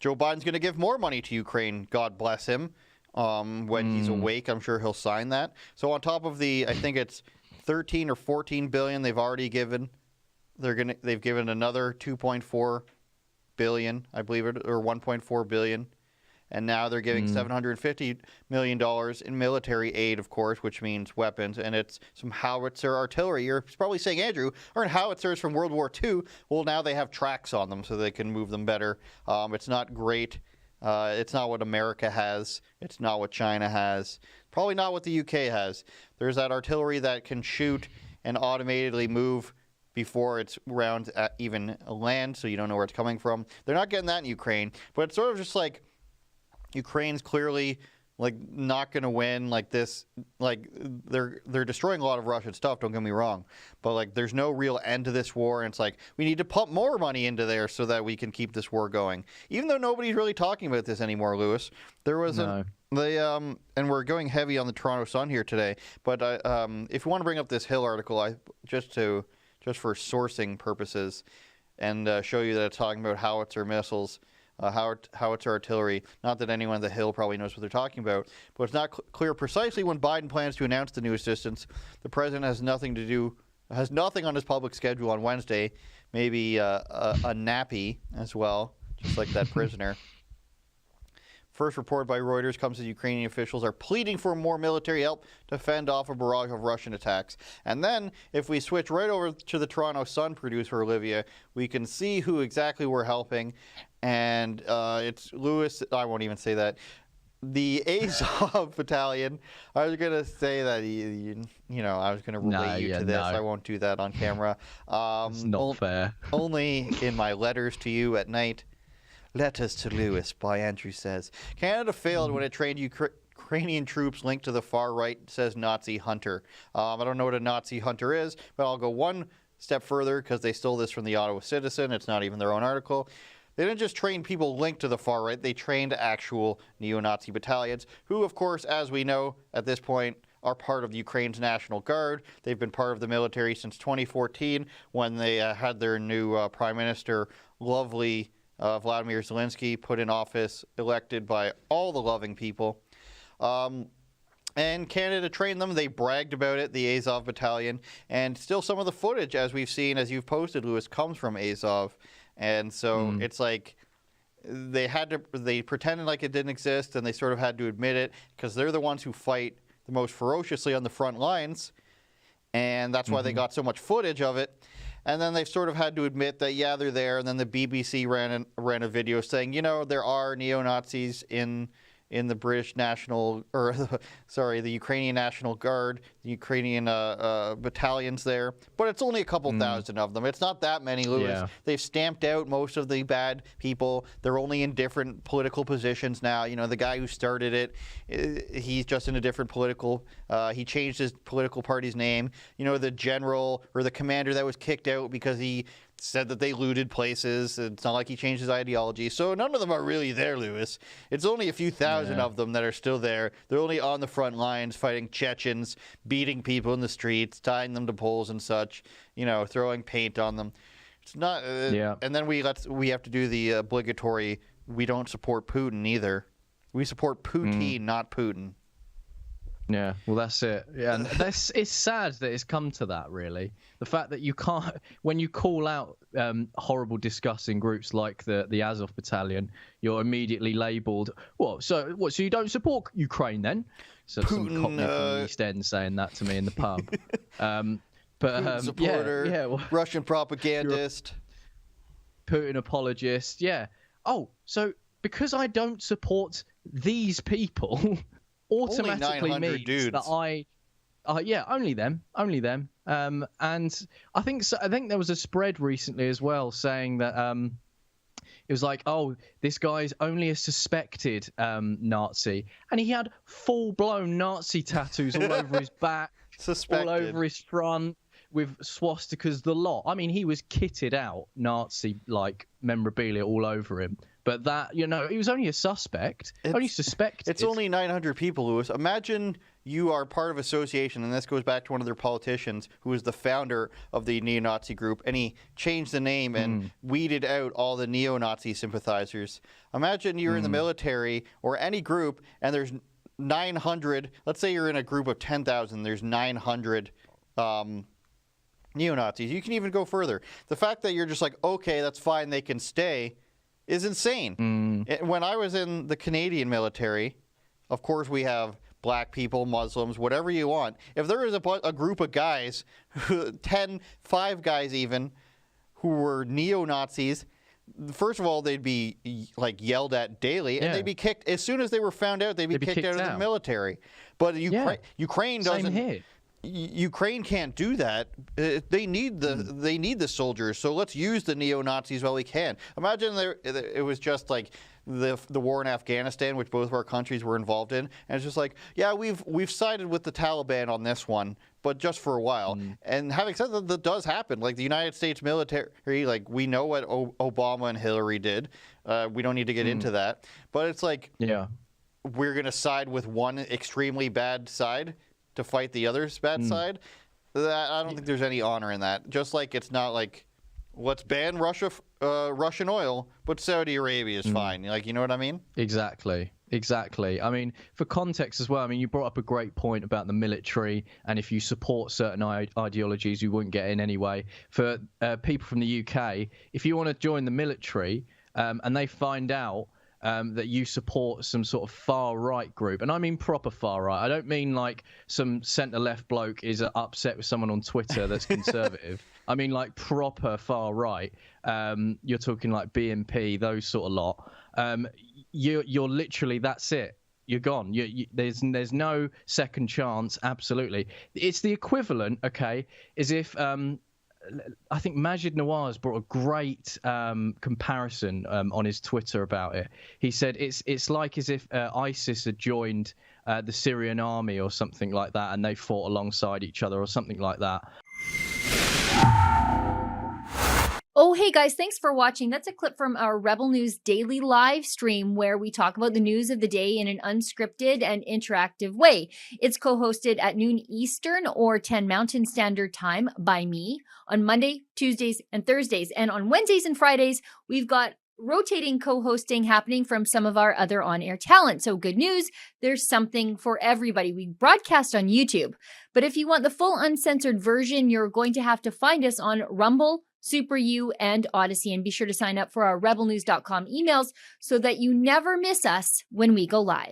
Joe Biden's going to give more money to Ukraine. God bless him. When he's awake, I'm sure he'll sign that. So on top of the, I think it's 13 or 14 billion they've already given, they've given another 2.4 billion, I believe it, or 1.4 billion. And now they're giving $750 million in military aid, of course, which means weapons. And it's some howitzer artillery. You're probably saying, Andrew, aren't howitzers from World War II? Well, now they have tracks on them so they can move them better. It's not great. It's not what America has. It's not what China has. Probably not what the UK has. There's that artillery that can shoot and automatically move before it's around even land, so you don't know where it's coming from. They're not getting that in Ukraine. But it's sort of just like Ukraine's clearly like not going to win like this. Like they're destroying a lot of Russian stuff, don't get me wrong, but like there's no real end to this war, and it's like we need to pump more money into there so that we can keep this war going, even though nobody's really talking about this anymore. Lewis, there was and we're going heavy on the Toronto Sun here today, but if you want to bring up this Hill article, just for sourcing purposes and show you that it's talking about howitzer missiles, howitzer artillery. Not that anyone at the Hill probably knows what they're talking about, but it's not clear precisely when Biden plans to announce the new assistance. The president has nothing on his public schedule on Wednesday. Maybe a nappy as well, just like that prisoner. First report by Reuters comes as Ukrainian officials are pleading for more military help to fend off a barrage of Russian attacks. And then, if we switch right over to the Toronto Sun producer, Olivia, we can see who exactly we're helping. And it's Lewis, I won't even say that, the Azov Battalion. I was going to say that, I was going to relate you to this. I won't do that on camera. It's not fair. Only in my letters to you at night. Letters to Lewis by Andrew says. Canada failed when it trained Ukrainian troops linked to the far right, says Nazi hunter. I don't know what a Nazi hunter is, but I'll go one step further because they stole this from the Ottawa Citizen. It's not even their own article. They didn't just train people linked to the far right. They trained actual neo-Nazi battalions who, of course, as we know at this point, are part of Ukraine's National Guard. They've been part of the military since 2014 when they had their new prime minister, lovely Vladimir Zelensky, put in office, elected by all the loving people. And Canada trained them. They bragged about it, the Azov Battalion. And still some of the footage, as we've seen, as you've posted, Lewis, comes from Azov. And so it's like they pretended like it didn't exist, and they sort of had to admit it because they're the ones who fight the most ferociously on the front lines. And that's why they got so much footage of it. And then they've sort of had to admit that, yeah, they're there. And then the BBC ran a video saying, there are neo-Nazis in the British National, the Ukrainian National Guard, the Ukrainian battalions there. But it's only a couple thousand of them. It's not that many, Lewis. Yeah. They've stamped out most of the bad people. They're only in different political positions now. The guy who started it, he's just in a different political, he changed his political party's name. The general or the commander that was kicked out because he said that they looted places. It's not like he changed his ideology. So none of them are really there, Lewis. It's only a few thousand of them that are still there. They're only on the front lines fighting Chechens, beating people in the streets, tying them to poles and such, throwing paint on them. It's not and then we have to do the obligatory, we don't support Putin either. We support Putin, not Putin. Yeah, well, that's it. Yeah, and it's sad that it's come to that, really. The fact that you can't, when you call out horrible, disgusting groups like the Azov Battalion, you're immediately labelled, So you don't support Ukraine then? So Putin, some cockney from the East End saying that to me in the pub. Putin supporter, Russian propagandist. Putin apologist, yeah. Oh, so because I don't support these people... automatically means dudes. That only them. And I think there was a spread recently as well saying that it was like, this guy's only a suspected Nazi, and he had full-blown Nazi tattoos all over his back, all over his front, with swastikas, the lot. I mean, he was kitted out Nazi like memorabilia all over him. But that, he was only a suspect. Only suspected. It's only 900 people, Lewis. Imagine you are part of association, and this goes back to one of their politicians who was the founder of the neo-Nazi group, and he changed the name and weeded out all the neo-Nazi sympathizers. Imagine you're in the military or any group, and there's 900, let's say you're in a group of 10,000, there's 900 neo-Nazis. You can even go further. The fact that you're just like, okay, that's fine, they can stay, is insane. When I was in the Canadian military, of course we have black people, Muslims, whatever you want. If there is a group of guys, 5 guys even, who were neo-Nazis, first of all, they'd be like yelled at daily, and they'd be kicked. As soon as they were found out, they'd be kicked out of the military. But Ukraine doesn't. Same here. Ukraine can't do that. They need the soldiers. So let's use the neo-Nazis while we can. Imagine it was just like the war in Afghanistan, which both of our countries were involved in, and it's just like, yeah, we've sided with the Taliban on this one, but just for a while. And having said that does happen. Like the United States military, like we know what Obama and Hillary did. We don't need to get into that. But it's like, we're going to side with one extremely bad side to fight the other's bad side. I don't think there's any honor in that. Just like it's not like, let's ban Russian oil, but Saudi Arabia is fine. Like, you know what I mean? Exactly. I mean, for context as well, I mean, you brought up a great point about the military, and if you support certain ideologies, you wouldn't get in anyway. For people from the UK, if you want to join the military and they find out that you support some sort of far-right group, and I mean proper far-right. I don't mean like some centre-left bloke is upset with someone on Twitter that's conservative. I mean like proper far-right. You're talking like BNP, those sort of lot. You're literally, that's it. You're gone. There's no second chance. Absolutely, it's the equivalent. Okay, is if I think Majid Nawaz brought a great comparison on his Twitter about it. He said it's like as if ISIS had joined the Syrian army or something like that, and they fought alongside each other or something like that. Oh, hey guys, thanks for watching. That's a clip from our Rebel News daily live stream where we talk about the news of the day in an unscripted and interactive way. It's co-hosted at noon Eastern or 10 Mountain Standard Time by me on Monday, Tuesdays, and Thursdays. And on Wednesdays and Fridays, we've got rotating co-hosting happening from some of our other on-air talent. So good news, there's something for everybody. We broadcast on YouTube. But if you want the full uncensored version, you're going to have to find us on Rumble, Super U, and Odyssey, and be sure to sign up for our rebelnews.com emails so that you never miss us when we go live.